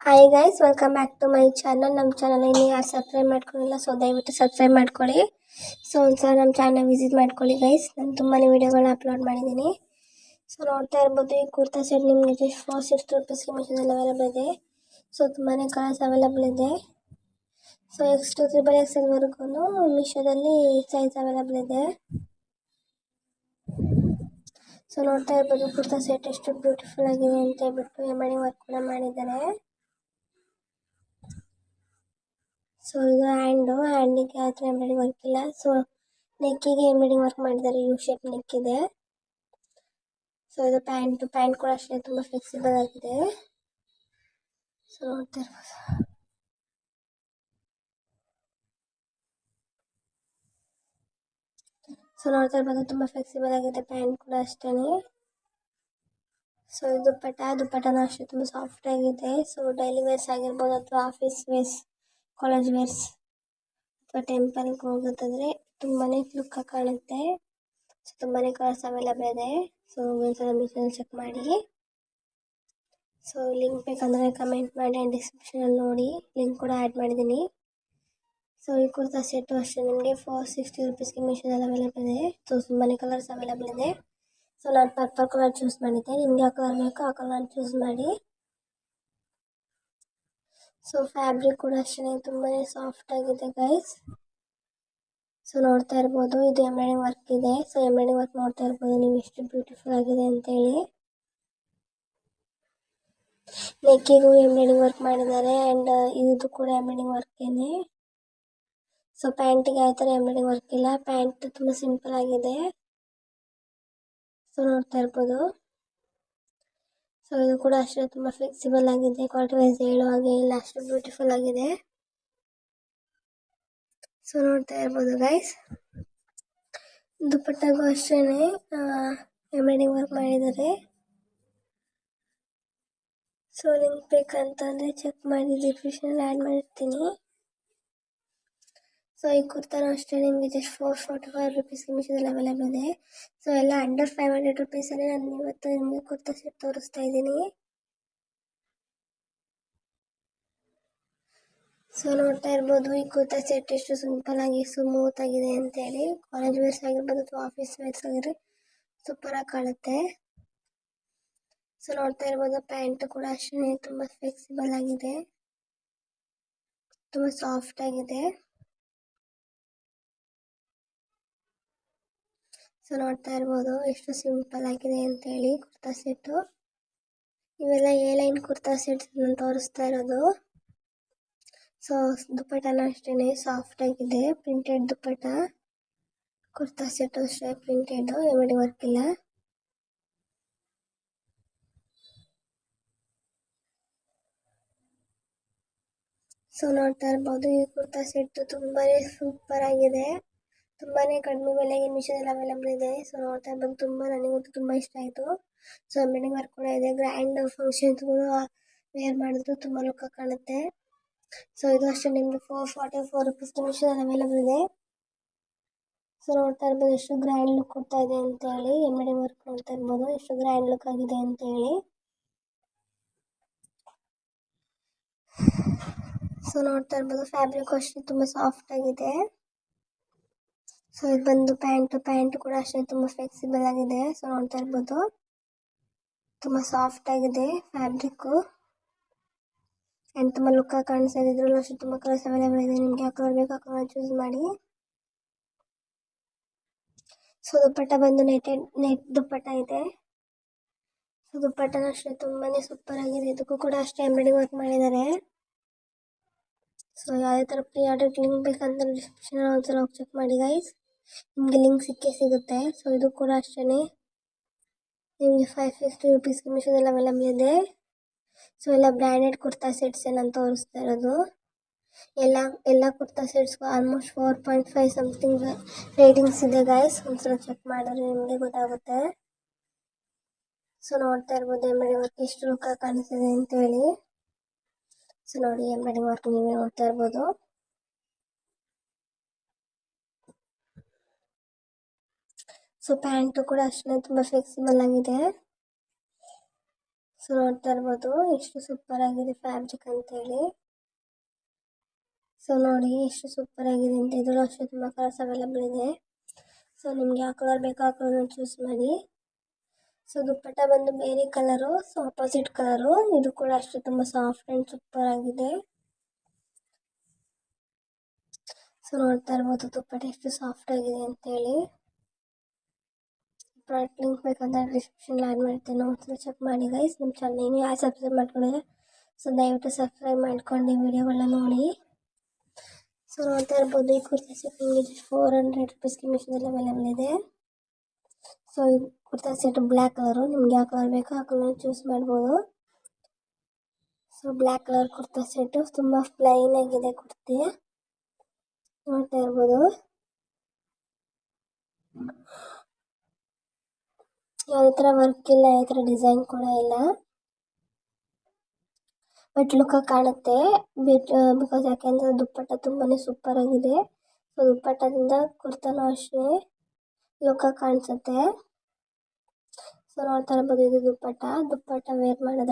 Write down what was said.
Hi guys, welcome back to my channel. ನಮ್ಮ channel ಇನ್ನೂ ಯಾರು ಸಬ್ಸ್ಕ್ರೈಬ್ ಮಾಡ್ಕೊಂಡಿಲ್ಲ, ಸೊ ದಯವಿಟ್ಟು ಸಬ್ಸ್ಕ್ರೈಬ್ ಮಾಡ್ಕೊಳ್ಳಿ. ಸೊ ಒಂದ್ಸಲ ನಮ್ಮ ಚಾನಲ್ ವಿಸಿಟ್ ಮಾಡ್ಕೊಳ್ಳಿ ಗೈಸ್. ನಾನು ತುಂಬಾ ವೀಡಿಯೋಗಳನ್ನ ಅಪ್ಲೋಡ್ ಮಾಡಿದ್ದೀನಿ. ಸೊ ನೋಡ್ತಾ ಇರ್ಬೋದು, ಈ ಕುರ್ತಾ ಸೆಟ್ ನಿಮಗೆ ಜಸ್ಟ್ 460 ಮೀಶೋದಲ್ಲಿ ಅವೈಲೇಬಲ್ ಇದೆ. ಸೊ ತುಂಬಾ ಕಲರ್ಸ್ ಅವೈಲೇಬಲ್ ಇದೆ. ಸೊ X2 XXL ವರೆಗೂ ಮೀಶೋದಲ್ಲಿ ಸೈಜ್ ಅವೈಲೇಬಲ್ ಇದೆ. ಸೊ ನೋಡ್ತಾ ಇರ್ಬೋದು, ಕುರ್ತಾ ಸೆಟ್ ಎಷ್ಟು ಬ್ಯೂಟಿಫುಲ್ ಆಗಿದೆ ಅಂತ ಹೇಳ್ಬಿಟ್ಟು ಎಂಬ್ರಾಯ್ಡಿಂಗ್ ವರ್ಕ್ ಕೂಡ ಮಾಡಿದ್ದಾರೆ. ಸೊ ಇದು ಹ್ಯಾಂಡಿಗೆ ಆ ಥರ ಎಂಬ್ರಾಯ್ಡಿಂಗ್ ವರ್ಕ್ ಇಲ್ಲ. ಸೊ ನೆಕ್ಕಿಗೆ ಎಂಬ್ರಾಯ್ಡಿಂಗ್ ವರ್ಕ್ ಮಾಡಿದ್ದಾರೆ, ಯು ಶೇಪ್ ನೆಕ್ ಇದೆ. ಸೊ ಇದು ಪ್ಯಾಂಟ್ ಕೂಡ ಅಷ್ಟೇ ತುಂಬ ಫ್ಲೆಕ್ಸಿಬಲ್ ಆಗಿದೆ. ಸೊ ನೋಡ್ತಾ ಇರ್ಬೋದು. ತುಂಬ ಫ್ಲೆಕ್ಸಿಬಲ್ ಆಗಿದೆ, ಪ್ಯಾಂಟ್ ಕೂಡ ಅಷ್ಟೇ. ಸೊ ಇದು ದುಪ್ಪಟ್ಟನೂ ಅಷ್ಟೇ ತುಂಬ ಸಾಫ್ಟ್ ಆಗಿದೆ. ಸೊ ಡೈಲಿ ವೇರ್ಸ್ ಆಗಿರ್ಬೋದು ಅಥವಾ ಆಫೀಸ್ ವೇರ್ಸ್, ಕಾಲೇಜ್ ವೇರ್ಸ್ ಅಥವಾ ಟೆಂಪಲ್ಗೆ ಹೋಗೋದಾದ್ರೆ ತುಂಬಾ ಲುಕ್ ಕಾಣುತ್ತೆ. ಸೊ ತುಂಬಾ ಕಲರ್ಸ್ ಅವೈಲೇಬಲ್ ಇದೆ. ಸೊ ಒಂದ್ಸಲ ಮೀಶೋದಲ್ಲಿ ಚೆಕ್ ಮಾಡಿ. ಸೊ ಲಿಂಕ್ ಬೇಕಂದರೆ ಕಮೆಂಟ್ ಮಾಡಿ ಆ್ಯಂಡ್ ಡಿಸ್ಕ್ರಿಪ್ಷನಲ್ಲಿ ನೋಡಿ, ಲಿಂಕ್ ಕೂಡ ಆ್ಯಡ್ ಮಾಡಿದ್ದೀನಿ. ಸೊ ಈ ಕುರ್ತಾ ಸೆಟ್ಟು ಅಷ್ಟೇ ನಿಮಗೆ 460 ರುಪೀಸ್ಗೆ ಮೀಶೋದಲ್ಲಿ ಅವೈಲೇಬಲ್ ಇದೆ. ಸೊ ತುಂಬಾ ಕಲರ್ಸ್ ಅವೈಲೇಬಲ್ ಇದೆ. ಸೊ ನಾನು ಪರ್ಪಲ್ ಕಲರ್ ಚೂಸ್ ಮಾಡಿದ್ದೆ, ನಿಮಗೆ ಯಾವ ಕಲರ್ ಬೇಕೋ ಆ ಕಲರ್ ಚೂಸ್ ಮಾಡಿ. ಸೊ ಫ್ಯಾಬ್ರಿಕ್ ಕೂಡ ಅಷ್ಟೇ ತುಂಬಾ ಸಾಫ್ಟ್ ಆಗಿದೆ ಗೈಸ್. ಸೊ ನೋಡ್ತಾ ಇರ್ಬೋದು, ಇದು ಎಂಬ್ರಾಯ್ಡಿಂಗ್ ವರ್ಕ್ ಇದೆ. ಸೊ ಎಂಬ್ರಾಯ್ಡಿಂಗ್ ವರ್ಕ್ ನೋಡ್ತಾ ಇರ್ಬೋದು ನೀವು ಎಷ್ಟು ಬ್ಯೂಟಿಫುಲ್ ಆಗಿದೆ ಅಂತೇಳಿ. ನೆಕ್ಕಿಗೂ ಎಂಬ್ರಾಯ್ಡಿಂಗ್ ವರ್ಕ್ ಮಾಡಿದ್ದಾರೆ ಆ್ಯಂಡ್ ಇದು ಕೂಡ ಎಂಬ್ರಾಯ್ಡಿಂಗ್ ವರ್ಕೇನೆ. ಸೊ ಪ್ಯಾಂಟಿಗೆ ಆ ಥರ ಎಂಬ್ರಾಯ್ಡಿಂಗ್ ವರ್ಕ್ ಇಲ್ಲ, ಪ್ಯಾಂಟ್ ತುಂಬ ಸಿಂಪಲ್ ಆಗಿದೆ. ಸೊ ನೋಡ್ತಾ ಇರ್ಬೋದು. ಸೊ ಇದು ಕೂಡ ಅಷ್ಟೇ ತುಂಬ ಫ್ಲೆಕ್ಸಿಬಲ್ ಆಗಿದೆ, ಕ್ವಾಲಿಟಿ ವೈಸ್ ಹೇಳೋ ಹಾಗೆ ಇಲ್ಲ, ಅಷ್ಟು ಬ್ಯೂಟಿಫುಲ್ ಆಗಿದೆ. ಸೊ ನೋಡ್ತಾ ಇರ್ಬೋದು ಗೈಸ್, ದುಪ್ಪಟ್ಟಾಗೂ ಅಷ್ಟೇ ಎಂಬ್ರಾಯ್ಡಿಂಗ್ ವರ್ಕ್ ಮಾಡಿದ್ದಾರೆ. ಸೊ ಲಿಂಕ್ ಬೇಕಂತಂದರೆ ಚೆಕ್ ಮಾಡಿ, ಡಿಸ್ಕ್ರಿಪ್ಷನಲ್ಲಿ ಆ್ಯಡ್ ಮಾಡಿರ್ತೀನಿ. ಸೊ ಈ ಕುರ್ತಾನು ಅಷ್ಟೇ ನಿಮಗೆ ಜಸ್ಟ್ 445 ರುಪೀಸ್ಗೆ ಮೀಶೋದಲ್ಲಿ ಅವೈಲೇಬಲ್ ಇದೆ. ಸೊ ಎಲ್ಲ ಅಂಡರ್ 500 ರುಪೀಸಲ್ಲಿ ನಾನು ಇವತ್ತು ನಿಮಗೆ ಕುರ್ತಾ ಸೆಟ್ ತೋರಿಸ್ತಾ ಇದ್ದೀನಿ. ಸೊ ನೋಡ್ತಾ ಇರ್ಬೋದು, ಈ ಕುರ್ತಾ ಸೆಟ್ ಎಷ್ಟು ಸಿಂಪಲ್ ಆಗಿ ಸ್ಮೂತ್ ಆಗಿದೆ ಅಂತೇಳಿ. ಕಾಲೇಜ್ ವೇರ್ಸ್ ಆಗಿರ್ಬೋದು ಅಥವಾ ಆಫೀಸ್ ವೇರ್ಸ್ ಆಗಿದ್ರೆ ಸೂಪರ್ ಆಗಿ ಕಾಣುತ್ತೆ. ಸೊ ನೋಡ್ತಾ ಇರ್ಬೋದು, ಪ್ಯಾಂಟ್ ಕೂಡ ಅಷ್ಟೇ ತುಂಬ ಫ್ಲೆಕ್ಸಿಬಲ್ ಆಗಿದೆ, ತುಂಬ ಸಾಫ್ಟ್ ಆಗಿದೆ. ಸೊ ನೋಡ್ತಾ ಇರ್ಬೋದು ಎಷ್ಟು ಸಿಂಪಲ್ ಆಗಿದೆ ಅಂತೇಳಿ ಕುರ್ತಾ ಸೆಟ್ಟು. ಇವೆಲ್ಲ ಲೈನ್ ಕುರ್ತಾ ಸೆಟ್ಸ್ ನಾನು ತೋರಿಸ್ತಾ ಇರೋದು. ಸೊ ದುಪ್ಪಟ್ಟನೂ ಅಷ್ಟೇ ಸಾಫ್ಟ್ ಆಗಿದೆ, ಪ್ರಿಂಟೆಡ್ ದುಪ್ಪಟ್ಟ. ಕುರ್ತಾ ಸೆಟ್ ಅಷ್ಟೇ ಪ್ರಿಂಟೆಡ್, ಎಂಬ್ರಾಯ್ಡಿಂಗ್ ವರ್ಕ್ ಇಲ್ಲ. ಸೊ ನೋಡ್ತಾ ಇರ್ಬೋದು, ಈ ಕುರ್ತಾ ಸೆಟ್ ತುಂಬಾ ಸೂಪರ್ ಆಗಿದೆ, ತುಂಬಾ ಕಡಿಮೆ ಬೆಲೆಗೆ ಮೀಶೋದಲ್ಲಿ ಅವೈಲೇಬಲ್ ಇದೆ. ಸೊ ನೋಡ್ತಾ ಇರ್ಬೋದು, ನನಗಂತೂ ತುಂಬ ಇಷ್ಟ ಆಯಿತು. ಸೊ ಎಂಬ್ರಾಯ್ಡಿಂಗ್ ವರ್ಕ್ ಕೂಡ ಇದೆ, ಗ್ರ್ಯಾಂಡ್ ಫಂಕ್ಷನ್ಸ್ಗೂ ವೇರ್ ಮಾಡಿದ್ರು ತುಂಬ ಲುಕ್ ಕಾಣುತ್ತೆ. ಸೊ ಇದು ಅಷ್ಟೇ ನಿಮಗೆ 444 ರುಪೀಸ್ಗೆ ಮೀಶೋದಲ್ಲಿ ಅವೈಲೇಬಲ್ ಇದೆ. ಸೊ ನೋಡ್ತಾ ಇರ್ಬೋದು ಎಷ್ಟು ಗ್ರ್ಯಾಂಡ್ ಲುಕ್ ಕೊಡ್ತಾ ಇದೆ ಅಂತ ಹೇಳಿ. ಎಂಬ್ರಾಯ್ಡಿಂಗ್ ವರ್ಕ್ ನೋಡ್ತಾ ಇರ್ಬೋದು ಎಷ್ಟು ಗ್ರ್ಯಾಂಡ್ ಲುಕ್ ಆಗಿದೆ ಅಂತ ಹೇಳಿ. ಸೊ ನೋಡ್ತಾ ಇರ್ಬೋದು, ಫ್ಯಾಬ್ರಿಕ್ ಅಷ್ಟೇ ತುಂಬ ಸಾಫ್ಟ್ ಆಗಿದೆ. ಸೊ ಇದು ಬಂದು ಪ್ಯಾಂಟ್ ಕೂಡ ಅಷ್ಟೇ ತುಂಬ ಫ್ಲೆಕ್ಸಿಬಲ್ ಆಗಿದೆ. ಸೊ ನೋಡ್ತಾ ಇರ್ಬೋದು ತುಂಬ ಸಾಫ್ಟ್ ಆಗಿದೆ ಫ್ಯಾಬ್ರಿಕ್ಕು ಆ್ಯಂಡ್ ತುಂಬ ಲುಕ್ ಕಾಣಿಸ್ತಾ ಇದೆ. ಇದರಲ್ಲೂ ಅಷ್ಟೇ ತುಂಬ ಕಲರ್ಸ್ ಅವೈಲೇಬಲ್ ಇದೆ, ನಿಮಗೆ ಯಾವ ಕಲರ್ ಬೇಕು ಆ ಕಲರ್ ಚೂಸ್ ಮಾಡಿ. ಸೊ ದುಪ್ಪಟ್ಟ ಬಂದು ನೆಟ್ ದುಪ್ಪಟ್ಟ ಇದೆ. ಸೊ ದುಪ್ಪಟ್ಟನೂ ಅಷ್ಟೇ ತುಂಬಾ ಸೂಪರ್ ಆಗಿದೆ, ಇದಕ್ಕೂ ಕೂಡ ಅಷ್ಟೇ ಎಂಬ್ರಾಯ್ಡಿಂಗ್ ವರ್ಕ್ ಮಾಡಿದ್ದಾರೆ. ಸೊ ಯಾವುದೇ ಥರ ಪ್ರೀ ಆರ್ಡರ್ ಲಿಂಕ್ ಬೇಕಂತ ಡಿಸ್ಕ್ರಿಪ್ಷನ್ ಒಂದ್ಸಲ ಹೋಗಿ ಚೆಕ್ ಮಾಡಿ ಗೈಸ್, ನಿಮಗೆ ಲಿಂಕ್ ಸಿಗುತ್ತೆ. ಸೊ ಇದು ಕೂಡ ಅಷ್ಟೇ ನಿಮಗೆ 550 ರುಪೀಸ್ಗೆ ಮೀಶೋದಲ್ಲಿ ಅವೈಲೇಬಲ್ ಇದೆ. ಸೊ ಎಲ್ಲ ಬ್ರ್ಯಾಂಡೆಡ್ ಕುರ್ತಾ ಸೆಟ್ಸ್ ನಾನು ತೋರಿಸ್ತಾ ಇರೋದು. ಎಲ್ಲ ಕುರ್ತಾ ಸೆಟ್ಸ್ಗೂ ಆಲ್ಮೋಸ್ಟ್ 4.5 ಸಮಥಿಂಗ್ ರೇಟಿಂಗ್ಸ್ ಇದೆ ಗೈಸ್, ಒಂದ್ಸಲ ಚೆಕ್ ಮಾಡಿದ್ರೆ ನಿಮಗೆ ಗೊತ್ತಾಗುತ್ತೆ. ಸೊ ನೋಡ್ತಾ ಇರ್ಬೋದು ಎಂಬ್ರಾಯ್ಡಿಂಗ್ ವರ್ಕ್ ಎಷ್ಟು ಲುಕ್ ಕಾಣಿಸ್ತಿದೆ ಅಂತೇಳಿ. ಸೊ ನೋಡಿ ಎಂಬ್ರಾಯ್ಡಿಂಗ್ ವರ್ಕ್ ನೀವೇ ನೋಡ್ತಾ ಇರ್ಬೋದು. ಸೊ ಪ್ಯಾಂಟು ಕೂಡ ಅಷ್ಟೇ ತುಂಬ ಫ್ಲೆಕ್ಸಿಬಲ್ ಆಗಿದೆ. ಸೊ ನೋಡ್ತಾ ಇರ್ಬೋದು ಎಷ್ಟು ಸೂಪರ್ ಆಗಿದೆ ಫ್ಯಾಬ್ರಿಕ್ ಅಂತೇಳಿ. ಸೊ ನೋಡಿ ಎಷ್ಟು ಸೂಪರ್ ಆಗಿದೆ ಅಂತ. ಇದರಲ್ಲೂ ಅಷ್ಟೇ ತುಂಬ ಕಲರ್ಸ್ ಅವೈಲೇಬಲ್ ಇದೆ. ಸೊ ನಿಮ್ಗೆ ಯಾವ ಕಲರ್ ಬೇಕೋ ಆ ಕಲರ್ನ ಚೂಸ್ ಮಾಡಿ. ಸೊ ದುಪ್ಪಟ್ಟ ಬಂದು ಬೇರೆ ಕಲರು, ಸೊ ಆಪೋಸಿಟ್ ಕಲರು. ಇದು ಕೂಡ ಅಷ್ಟೇ ತುಂಬ ಸಾಫ್ಟ್ ಆ್ಯಂಡ್ ಸೂಪರ್ ಆಗಿದೆ. ಸೊ ನೋಡ್ತಾ ಇರ್ಬೋದು ದುಪ್ಪಟ್ಟ ಎಷ್ಟು ಸಾಫ್ಟ್ ಆಗಿದೆ ಅಂತೇಳಿ. ಪ್ರಾಡಕ್ಟ್ ಲಿಂಕ್ ಬೇಕಂದ್ರೆ ಡಿಸ್ಕ್ರಿಪ್ಷನ್ ಆ್ಯಡ್ ಮಾಡ್ತೇನೆ, ಒಂದ್ಸಲ ಚೆಕ್ ಮಾಡಿ ಗೈಸ್. ನಿಮ್ಮ ಚಾನಲ್ ಏನು ಯಾರು ಸಬ್ಸ್ಕ್ರೈಬ್ ಮಾಡ್ಕೊಂಡಿದ್ರೆ ಸೊ ದಯವಿಟ್ಟು ಸಬ್ಸ್ಕ್ರೈಬ್ ಮಾಡ್ಕೊಂಡು ವಿಡಿಯೋಗಳನ್ನ ನೋಡಿ. ಸೊ ನೋಡ್ತಾ ಇರ್ಬೋದು ಈ ಕುರ್ತಾ ಸೆಟ್ ನಿಮಗೆ 400 ರೂಪೀಸ್ಗೆ ಮೀಶೋದಲ್ಲಿ ಅವೈಲೇಬಲ್ ಇದೆ. ಸೊ ಈ ಕುರ್ತಾ ಸೆಟ್ ಬ್ಲ್ಯಾಕ್ ಕಲರು, ನಿಮ್ಗೆ ಯಾವ ಕಲರ್ ಬೇಕೋ ಆ ಕಲರ್ ಚೂಸ್ ಮಾಡ್ಬೋದು. So black colour kurta set ತುಂಬ ಪ್ಲೈನ್ ಆಗಿದೆ ಕುರ್ತಿ, ನೋಡ್ತಾ ಇರ್ಬೋದು. ಯಾವುದೇ ಥರ ವರ್ಕ್ ಇಲ್ಲ, ಯಾವ ಥರ ಡಿಸೈನ್ ಕೂಡ ಇಲ್ಲ, ಬಟ್ ಲುಕ್ ಕಾಣುತ್ತೆ. ಬಿಕಾಸ್ ಯಾಕೆಂದರೆ ದುಪ್ಪಟ್ಟ ತುಂಬಾ ಸೂಪರ್ ಆಗಿದೆ. ಸೊ ದುಪ್ಪಟ್ಟದಿಂದ ಕುರ್ತಾನೂ ಅಷ್ಟೇ ಲುಕ್ ಕಾಣಿಸುತ್ತೆ. ಸೊ ನೋಡ್ತಾ ಇರ್ಬೋದು ಇದು ದುಪ್ಪಟ್ಟ ವೇರ್ ಮಾಡೋದು